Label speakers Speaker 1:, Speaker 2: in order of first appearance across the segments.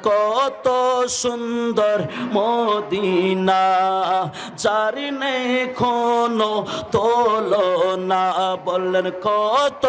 Speaker 1: কত সুন্দর মদিনা, যার নেই কোনো তুলনা। বললেন কত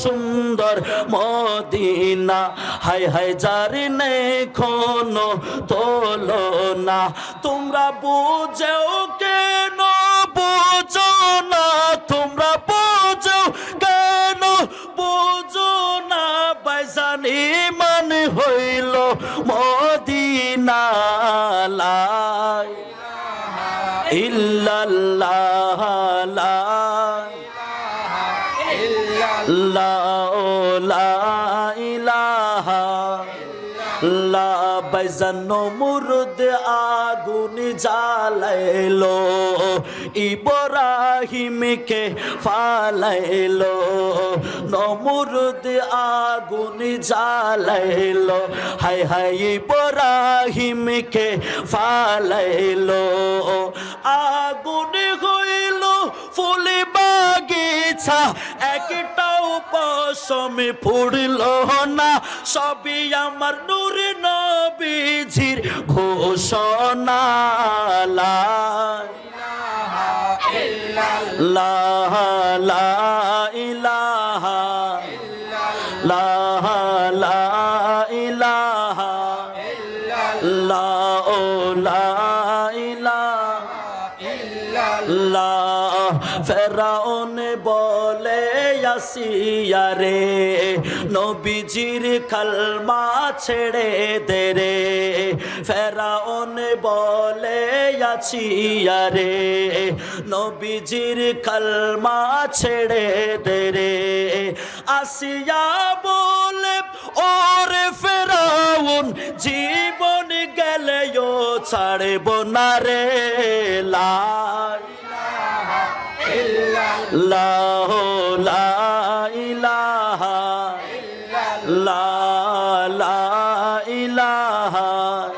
Speaker 1: সুন্দর মদিনা, হায় হায় যার নেই কোনো তুলনা। তোমরা বুঝেও কেন বুঝো না, তোমরা বুঝো কেন বুঝো না, বাইজান ঈমান হইল মদিনা। লা ইলাহা ইল্লাল্লাহ, লা ইলাহা লা। বাইজান নমরুদ আগুন জ্বালাইলো, ইব্রাহিমকে ফালাইলো। নমরুদ আগুন জ্বালাইলো, হায় হায় ইব্রাহিমকে ফালাইলো। আগুন হইল ফুল বাগিচা, একটাও পশমে ফুড়ল না। সবই আমার নূর নবীজির ঘোষণা। লা ইলাহা ইল্লাল্লাহ, লা ইলাহা ইল্লাল্লাহ, লা ইলাহা ইল্লাল্লাহ, লা ইলাহা ইল্লাল্লাহ। ফেরাউন বলে আসিয়া রে, নবীজির কালমা ছেড়ে দে রে। ফেরাউন বলে আসিয়া রে, নবীজির কালমা ছেড়ে দে রে। আসিয়া বলে ওরে ফেরাউন, জীবন গেলেও ছাড়ব না রে। লা ইলাহা ইল্লাল্লাহ, লা ইলাহা ইল্লাল্লাহ, লা ইলাহা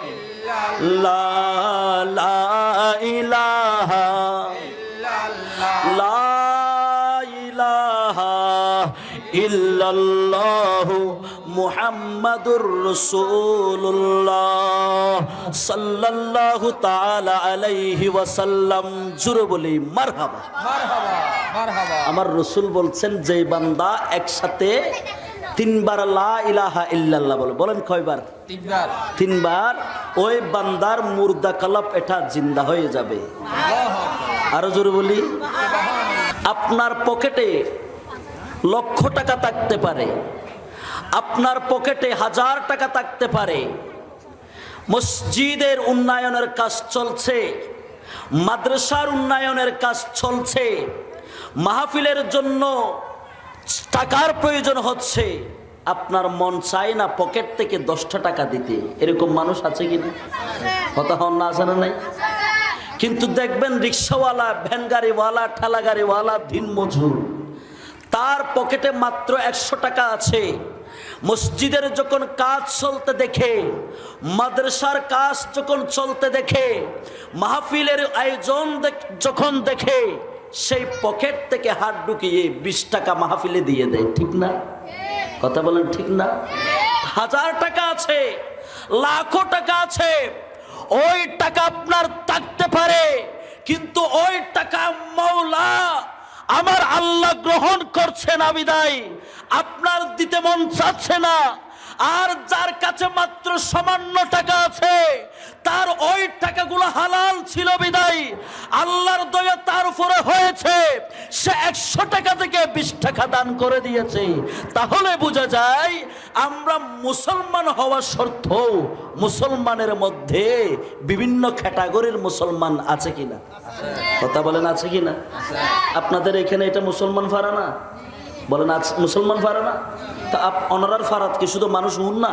Speaker 1: ইল্লাল্লাহ, লা ইলাহা ইল্লাল্লাহ, লা ইলাহা ইল্লাল্লাহ মুহাম্মাদুর রাসূলুল্লাহ সাল্লাল্লাহু তাআলা আলাইহি ওয়াসাল্লাম। জোরে বলি মারহাবা, মারহাবা, মারহাবা। আমার রাসূল বলছেন, যে বান্দা একসাথে তিনবার লা ইলাহা ইল্লাল্লাহ বলে, বলেন কয়বার? তিনবার। তিনবার। ওই বান্দার মুর্দা কলব এটা জিন্দা হয়ে যাবে। আরো জোরে বলি। আপনার পকেটে লক্ষ টাকা থাকতে পারে, আপনার পকেটে 1000 টাকা থাকতে পারে, মসজিদের উন্নয়নের কাজ চলছে, মাদ্রাসার উন্নয়নের কাজ চলছে, মাহফিলের জন্য টাকার প্রয়োজন হচ্ছে, আপনার মন চায় না পকেট থেকে 10টা টাকা দিতে। এরকম মানুষ আছে কিনা? কথা হন না, আছে না নাই? কিন্তু দেখবেন রিক্সাওয়ালা, ভ্যান গাড়িওয়ালা, ঠেলা গাড়িওয়ালা, দিনমজুর, তার পকেটে মাত্র 100 টাকা আছে। মসজিদের যখন কাজ চলতে দেখে, মাদ্রাসার কাজ যখন চলতে দেখে, মাহফিলের আয়োজন যখন দেখে, সেই পকেট থেকে হাত ঢুকিয়ে 20 টাকা মাহফিলে দিয়ে দেয়। ঠিক না? কথা বলেন ঠিক না? 1000 টাকা আছে, লাখো টাকা আছে, ওই টাকা আপনার থাকতে পারে, কিন্তু ওই টাকা মাওলা আমার আল্লাহ গ্রহণ করছে না বিদায় আপনার দিতে মন চাচ্ছে না। আর যার কাছে মাত্র সামান্য টাকা আছে, তার ওই টাকাগুলো হালাল ছিল বিদায় আল্লাহর দয়া তার উপরে হয়েছে, সে 100 টাকা থেকে 20 টাকা দান করে দিয়েছে। তাহলে বোঝা যায় আমরা মুসলমান হওয়া সত্ত্বেও মুসলমানের মধ্যে বিভিন্ন ক্যাটাগরির মুসলমান আছে কিনা? কথা বলেন আছে কিনা? আপনাদের এখানে এটা মুসলমান ফারা না? বলেন আছে মুসলমান ফারা না? তা অনারার ফারাত কি শুধু মানুষ উন না?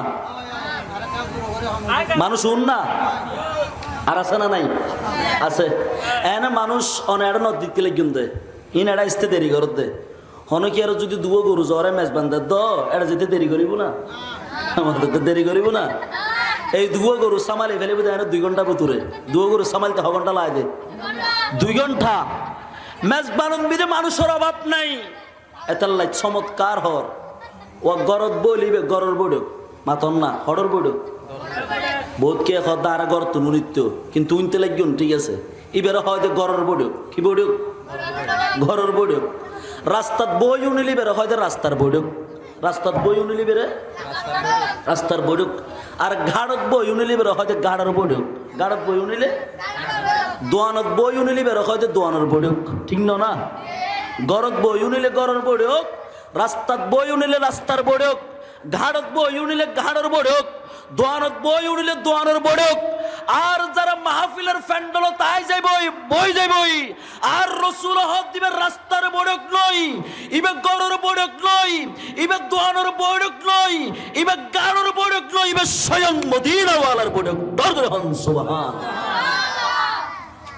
Speaker 1: মানুষ উন না? আর আছে না নাই? আছে। এনে মানুষ অনেক নদী দিলে কিন্তু ইন এটা ইস্তে দেরি করত দে হনে কি আর যদি দুয়ো গরু জ্বরে মেজ বান্ধে দ এটা যেতে দেরি করিব না? আমাদের তো দেরি করিব না। এই দুয়ো গরু সামালি ফেলিব দেয় 2 ঘন্টা ভিতরে। দুয়ো গরু সামালতে 1 ঘন্টা লাগে, 2 ঘন্টা। মেজবানন বিদে মানুষের অভাব নাই। এতাল্লাই চমৎকার হর ও গরত বলিবে, গরর বড় মাতন না, হড়র বড় বহুত কে হদা আর গর তুনু নিত্য কিন্তু উনতে লাগুন ঠিক আছে এবারে হয়তো গরর বড়ক কি বড়ক ঘরের বড়ক রাস্তাত বই উনিলি বেড়ে হয়তো রাস্তার বড়ক রাস্তাত বই উনিলি বেড়ে রাস্তার বড়ক আর ঘাড়ত বই উনিলি বেড়ে হয়তো গাড়ার বড়ক গাড়ত বই উনিলে দোয়ানত বই উনিলি বেড়ে হয়তো দোয়ানোর বড়ক ঠিক না গরত বই উনিলে গরর বড়ক রাস্তাত বই উনিলে রাস্তার বড়ক ঘাড়ত বই উনিলে ঘাড়র বড়ক দোয়ানত বই উনিলে দোয়ানোর বড়ক আর যারা মাহফিলের ফ্যান্ডল তাই যাইবই বই যাইবই আর রসুল হক দিবে রাস্তার বড়ক নই ইবে গরর বড়ক নই ইবে দোয়ানোর বড়ক নই ইবে গাড়র বড়ক নই ইবে স্বয়ং মদিনাওয়ালার বড়ক দরদর হন সুবহান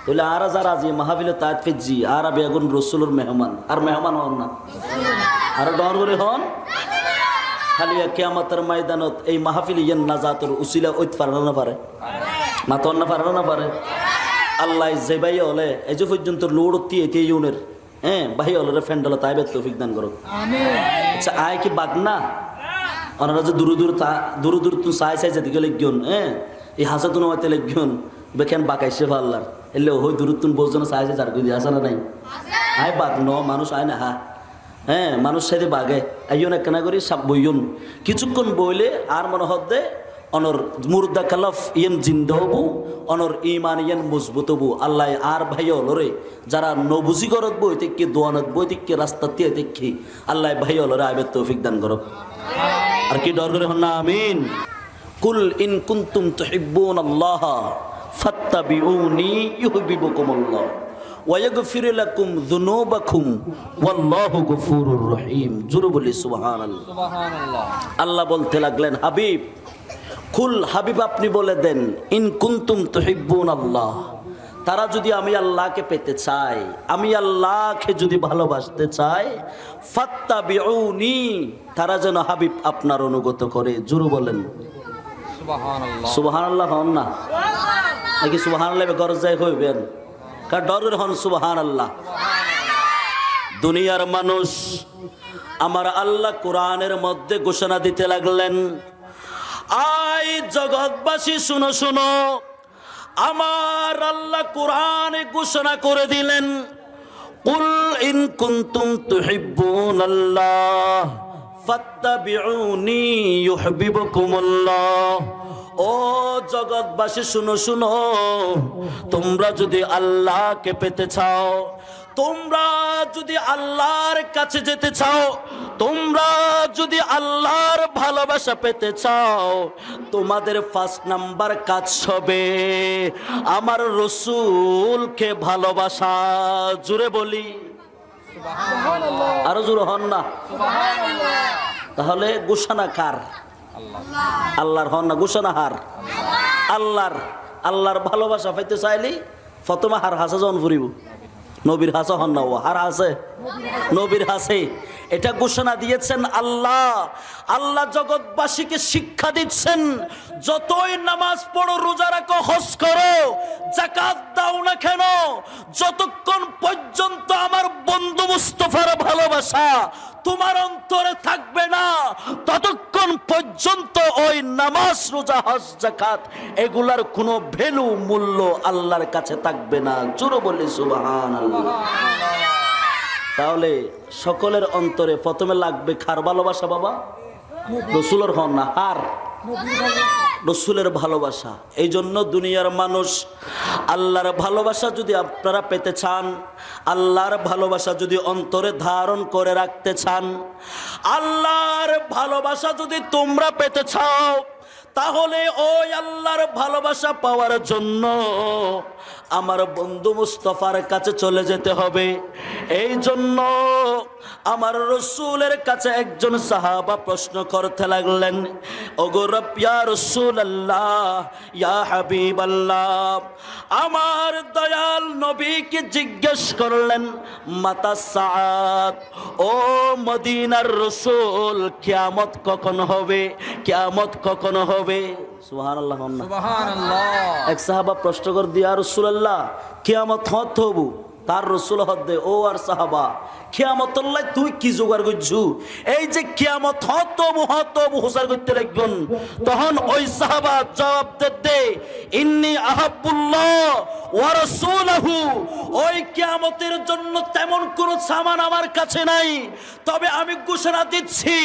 Speaker 1: তাহলে আর যারা যে মাহফিলে তাই ফেজি আর বেগুন রসুলের মেহমান আর মেহমান হন না আর ডর করে হন খালি কিয়ামতের ময়দানত এই মাহফিল ইয়ান নাজাতের উসিলা ওইত পারে না পারে মাতন না পারে না পারে আল্লাহ যে ভাই হলে এই যে পর্যন্ত লোড এতে ইউনের হ্যাঁ ভাই হলে ফ্যান্ডল তাইবে তৌফিক দান করো আচ্ছা আয় কি বাগ না ওনারা যে দূর দূর তুই চাই যেদিকে লেগিয়ন হ্যাঁ এই হাসা তুন হইতে লেগিয়ন বেখান বাকাইছে আল্লাহর এলে ওই দূরত্বন বোঝনো চাইছে যার কই আসা না নাই আয় বাগ ন মানুষ আয় না হা হ্যাঁ মানুষ সাথে বাগে আইন একখানা করি সাপ বইন কিছুক্ষণ বইলে আর মনে হদ্দে অনর মুর্দা কালফ ইয়েন জিন্দ হবু অনর ইমান ইয়েন মজবুত হবু আল্লাহ আর ভাই অলরে যারা নবুজি করত বই থেকে দোয়ানত বই থেকে রাস্তা দিয়ে দেখি আল্লাহ ভাই অলরে আইবে তৌফিক দান করো আর কি ডর করে হন না আমিন কুল ইন কুনতুম তুহিব্বুনাল্লাহ ফাত্তাবিউনি ইউহিব্বুকুমুল্লাহ ওয়াগফির লাকুম যুনুবাকুম ওয়াল্লাহু গফুরুর রহিম জোরে বলি সুবহানাল্লাহ সুবহানাল্লাহ আল্লাহ বলতে লাগলেন হাবিব কুল হাবিব আপনি বলে দেন ইন কুনতুম তুহিব্বুনাল্লাহ তারা যদি আমি আল্লাহকে পেতে চাই আমি আল্লাহকে যদি ভালোবাসতে চাই ফাত্তাবিউনি তারা যেন হাবিব আপনার অনুগত করে জোরে বলেন সুবহানাল্লাহ সুবহানাল্লাহ হন না নাকি সুবহানাল্লাহ গরজায় হইবেন কার ডরের হন সুবহানাল্লাহ দুনিয়ার মানুষ আমার আল্লাহ কোরআনের মধ্যে ঘোষণা দিতে লাগলেন আই জগৎবাসী শুনো শুনো আমার আল্লাহ কোরআনে ঘোষণা করে দিলেন কুল ইন কুনতুম তুহিব্বুনাল্লাহ ফাত্তাবিউনি ইউহিব্বুকুমুল্লাহ ও জগৎবাসী শুনো শুনো তোমরা যদি আল্লাহকে পেতে চাও তোমরা যদি আল্লাহর কাছে যেতে চাও তোমরা যদি আল্লাহর ভালোবাসা পেতে চাও তোমাদের ফার্স্ট নাম্বার কাজ হবে আমার রসুলকে ভালোবাসা জোরে বলি সুবহানাল্লাহ আরো জোরে হন না সুবহানাল্লাহ তাহলে ঘোষণা কার আল্লাহর হন না ঘোষণা হার আল্লাহর ভালোবাসা পাইতে চাইলি ফতমা হার হাসা যখন ফুরিব নবীর হাসা হন না ও হার হাসে নবীর হাসে এটা ঘোষণা দিয়েছেন আল্লাহ জগৎবাসীকে শিক্ষা দিচ্ছেন যতই নামাজ পড়ো রোজা রাখো হজ করো যাকাত দাও না কেন যতক্ষণ পর্যন্ত আমার বন্ধু মুস্তাফার ভালোবাসা তোমার অন্তরে থাকবে না ততক্ষণ পর্যন্ত ওই নামাজ রোজা হজ যাকাত এগুলার কোনো ভ্যালু মূল্য আল্লাহর কাছে থাকবে না জোরে বলি সুবহানাল্লাহ তাহলে সকলের অন্তরে প্রথমে লাগবে কার ভালোবাসা বাবা রসুলের হন না আর রসুলের ভালোবাসা এই জন্য দুনিয়ার মানুষ আল্লাহর ভালোবাসা যদি আপনারা পেতে চান আল্লাহর ভালোবাসা যদি অন্তরে ধারণ করে রাখতে চান আল্লাহর ভালোবাসা যদি তোমরা পেতে চাও তাহলে ওই আল্লাহর ভালোবাসা পাওয়ার জন্য আমার বন্ধু মুস্তাফার কাছে চলে যেতে হবে এই জন্য আমার রসুলের কাছে একজন সাহাবা প্রশ্ন করতে লাগলেন ওগো রব ইয়া রাসূলুল্লাহ ইয়া হাবিবাল্লাহ আমার দয়াল নবীকে জিজ্ঞেস করলেন মাতা সাআত ও মদিনার রসুল কিয়ামত কখন হবে কিয়ামত কখন হবে সুবহানাল্লাহ সুবহানাল্লাহ এক সাহাবা প্রশ্ন করে দিয়া রাসূলুল্লাহ কিয়ামত হত হবু তার রসুল হদ্দে ও আর সাহাবা কিয়ামতল্লাই তুই কি জোগাড় করছু এই যে কিয়ামত হতবু হুসার করতে লাগবেন তখন ওই সাহাবা জবাব দে ইন্নী আহাব্বুল্লাহ ওয়া রাসূলুহু ওই কিয়ামতের জন্য তেমন কোন সামান আমার কাছে নাই তবে আমি ঘোষণা দিচ্ছি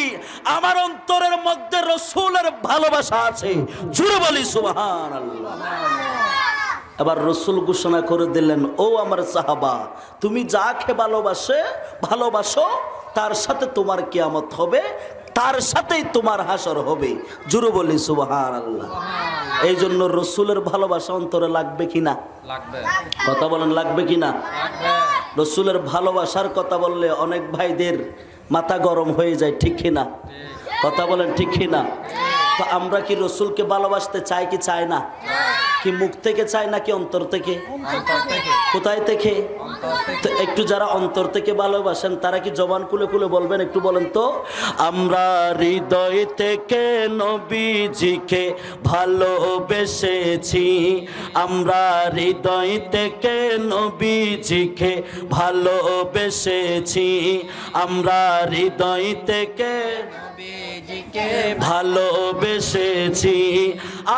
Speaker 1: আমার অন্তরের মধ্যে রাসূলের ভালোবাসা আছে জোরে বলি সুবহানাল্লাহ এবার রসুল ঘোষণা করে দিলেন ও আমার সাহাবা তুমি যাকে ভালোবাসো তার সাথে তোমার কিয়ামত হবে তার সাথেই তোমার হাসর হবে জোরে বলি সুবহানাল্লাহ এই জন্য রসুলের ভালোবাসা অন্তরে লাগবে কিনা
Speaker 2: লাগবে
Speaker 1: কথা বলেন লাগবে কিনা
Speaker 2: লাগবে
Speaker 1: রসুলের ভালোবাসার কথা বললে অনেক ভাইদের মাথা গরম হয়ে যায় ঠিক কিনা কথা বলেন ঠিক কিনা তো আমরা কি রসুলকে ভালোবাসতে চাই কি চাই না কি মুখ থেকে চাই নাকি অন্তর থেকে
Speaker 2: অন্তর থেকে
Speaker 1: কোথায় থেকে
Speaker 2: অন্তর থেকে
Speaker 1: তো একটু যারা অন্তর থেকে ভালোবাসেন তারা কি জবান খুলে খুলে বলবেন একটু বলেন তো আমরা হৃদয় থেকে নবীজিকে ভালোবেসেছি আমরা হৃদয় থেকে নবীজিকে ভালোবেসেছি আমরা হৃদয় থেকে
Speaker 2: নবীজিকে
Speaker 1: ভালোবেসেছি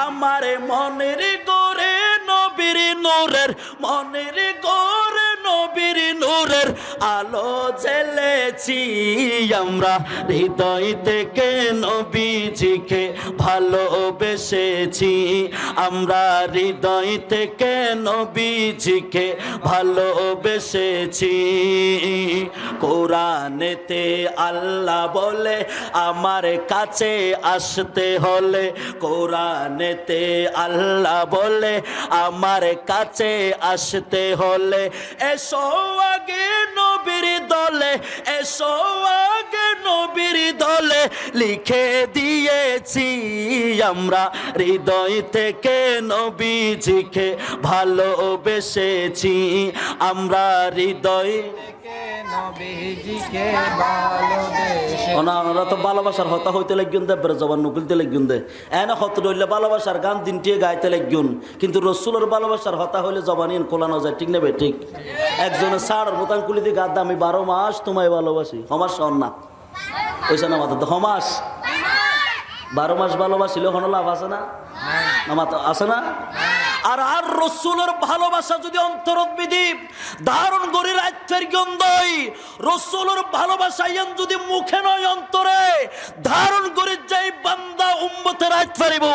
Speaker 1: আমার মনের গোরে নবীর নূরের মনের গোরে নবীর নূরের আলো জ্বেলেছি আমরা হৃদয় থেকে নবীজিকে ভালোবেসেছি আমরা হৃদয় থেকে নবীজিকে ভালোবেসেছি কোরআনেতে আল্লাহ বলে আমার কাছে আসতে হলে কোরআনেতে আল্লাহ বলে আমার কাছে আসতে হলে এসো আগে নবীর দলে এসো আগে নবীর দলে লিখে দিয়েছি আমরা হৃদয় থেকে নবীজিকে ভালোবেসেছি আমরা হৃদয়
Speaker 2: নবীজিকে ভালোবেসে
Speaker 1: ওনারা তো ভালোবাসার হতা হইতে লাগবেন দেবের জবান নকুলতে লাগবেন দে এনে হত রইলে ভালোবাসার গান দিনটিয়ে গাইতে লাগবেন কিন্তু রসুলের ভালোবাসার হতা হইলে জবানিন কোলানো যায় ঠিক নেবে ঠিক একজনের সাড় বোতাম কুলি দিয়ে গাদ্দা আমি 12 মাস তোমায় ভালোবাসি হমাস শোন না ওইসা না মাথা তো হমাস 12 মাস ভালোবাসিলে হন লাভ আছে না না মাথা আছে না আর রসুলের ভালোবাসা যদি অন্তরবিধি ধারণ করি রাজ্যের গন্ধই রসুলের ভালোবাসা যদি মুখে নয় অন্তরে ধারণ করে যাই বান্দা উম্মতের রাজ পারিব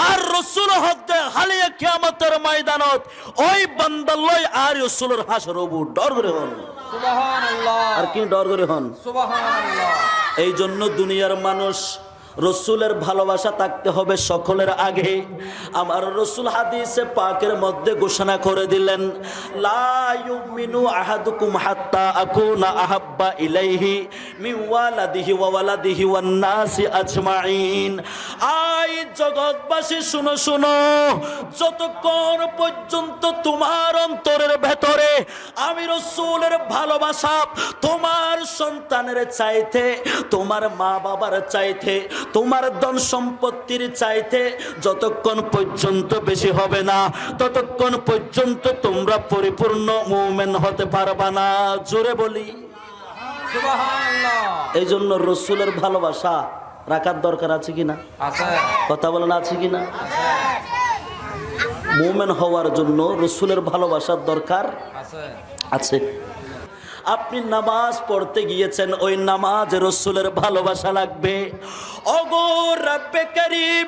Speaker 1: আর রসুল হতে হালিয়া কিয়ামতের ময়দানত ওই বান্দা লই আর রসুলের হাসর হবু ডর করে হন
Speaker 2: সুবহানাল্লাহ
Speaker 1: আর কি ডর করে হন
Speaker 2: সুবহানাল্লাহ
Speaker 1: এই জন্য দুনিয়ার মানুষ রসুলের ভালোবাসা থাকতে হবে সকলের আগে আমার রসুল হাদিসে পাকের মধ্যে ঘোষণা করে দিলেন লা ইউমিনু আহাদুকুম হাত্তা আকুনা আহাব্বা ইলাইহি মিন ওয়ালাদিহি ওয়া ওয়ালাদিহি ওয়ান নাসি আজমাইন আই জগৎবাসী শুনো শুনো যতক্ষণ পর্যন্ত তোমার অন্তরের ভেতরে আমি রসুলের ভালোবাসা তোমার সন্তানের চাইতে তোমার মা বাবার চাইতে তোমার ধন সম্পত্তির চাইতে যতক্ষণ পর্যন্ত বেশি হবে না ততক্ষণ পর্যন্ত তোমরা পরিপূর্ণ মুমিন হতে পারবা না জোরে বলি
Speaker 2: সুবহানাল্লাহ
Speaker 1: এই জন্য রসুলের ভালোবাসা রাখার দরকার আছে কিনা
Speaker 2: আছে
Speaker 1: কথা বলেন আছে কিনা মুমিন হওয়ার জন্য রসুলের ভালোবাসার দরকার
Speaker 2: আছে
Speaker 1: আছে আপনি নামাজ পড়তে গিয়েছেন ওই নামাজ রসুলের ভালোবাসা লাগবে ওগো রব্বে করিম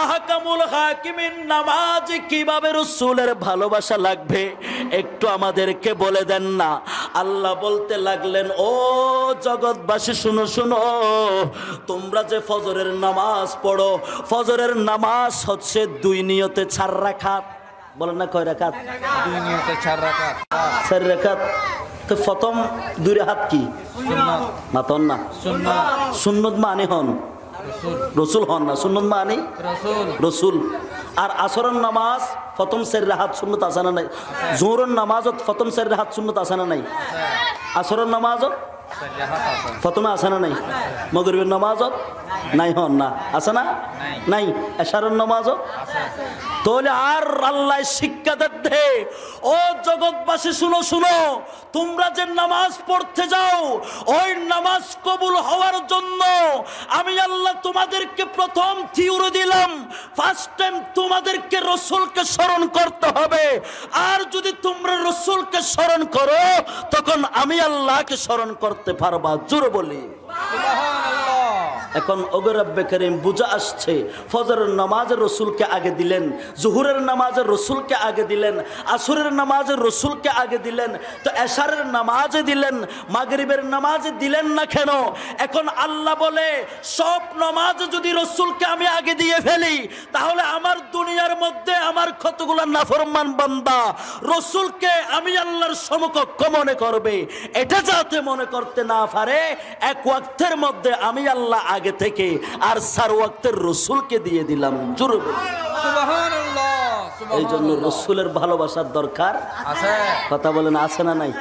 Speaker 1: আহকামুল হাকিমিন নামাজ কিভাবে রসুলের ভালোবাসা লাগবে একটু আমাদেরকে বলে দেন না আল্লাহ বলতে লাগলেন ও জগৎবাসী শুনো শুনো তোমরা যে ফজরের নামাজ পড়ো ফজরের নামাজ হচ্ছে 2 নিয়তে 4 রাকাত বলেন না কয় রাকাত
Speaker 2: 2 নিয়তে 4 রাকাত
Speaker 1: 4 রাকাত তো প্রথম 2 রাকাত কি
Speaker 2: সুন্নাত
Speaker 1: মাতন না
Speaker 2: সুন্নাত
Speaker 1: সুন্নত মানে হন
Speaker 2: রাসূল
Speaker 1: রসুল হন না সুন্নত মানে
Speaker 2: রাসূল
Speaker 1: রসুল আর আসরের নামাজ প্রথম 4 রাকাত সুন্নত আছে না নাই জোহরের নামাজত প্রথম 4 রাকাত সুন্নত আছে না নাই আসরের নামাজত
Speaker 2: সালাহাত আছে
Speaker 1: প্রথমে আছে না নাই মাগরিবের নামাজত নাই হন না, আছে না? নাই। এশারের নামাজও তাহলে আর আল্লাহ শিক্ষা দে। ও জগৎবাসী শুনো শুনো, তোমরা যে নামাজ পড়তে যাও ওই নামাজ কবুল হওয়ার জন্য আমি আল্লাহ তোমাদেরকে প্রথম থিওরি দিলাম। ফার্স্ট টাইম তোমাদেরকে রসুলকে স্মরণ করতে হবে। আর যদি তোমরা রসুলকে স্মরণ করো তখন আমি আল্লাহকে স্মরণ করতে পারবা। জোরে বলি
Speaker 2: সুবহানাল্লাহ।
Speaker 1: এখন ওগো রব্বে করিম বুঝা আসছে, ফজরের নামাজের রসুলকে আগে দিলেন, জোহরের নামাজের রসুলকে আগে দিলেন, আসরের নামাজের রসুলকে আগে দিলেন, তো এশারের নামাজে দিলেন, মাগরিবের নামাজে দিলেন না কেন? এখন আল্লাহ বলে সব নামাজে যদি রসুলকে আমি আগে দিয়ে ফেলি তাহলে আমার দুনিয়ার মধ্যে আমার কতগুলো নাফরমান বান্দা রসুলকে আমি আল্লাহর সমকক্ষ মনে করবে। এটা যাতে মনে করতে না পারে, এক ওয়াক্তের মধ্যে আমি আল্লাহ আগে থেকে আর 4 ওয়াক্তের রসুলকে দিয়ে দিলাম। জোরে বলি
Speaker 2: সুবহানাল্লাহ।
Speaker 1: এই জন্য
Speaker 2: সুবহানাল্লাহ।
Speaker 1: রসুলের ভালোবাসার দরকার
Speaker 2: আছে।
Speaker 1: কথা বলেন, আছে না নাই?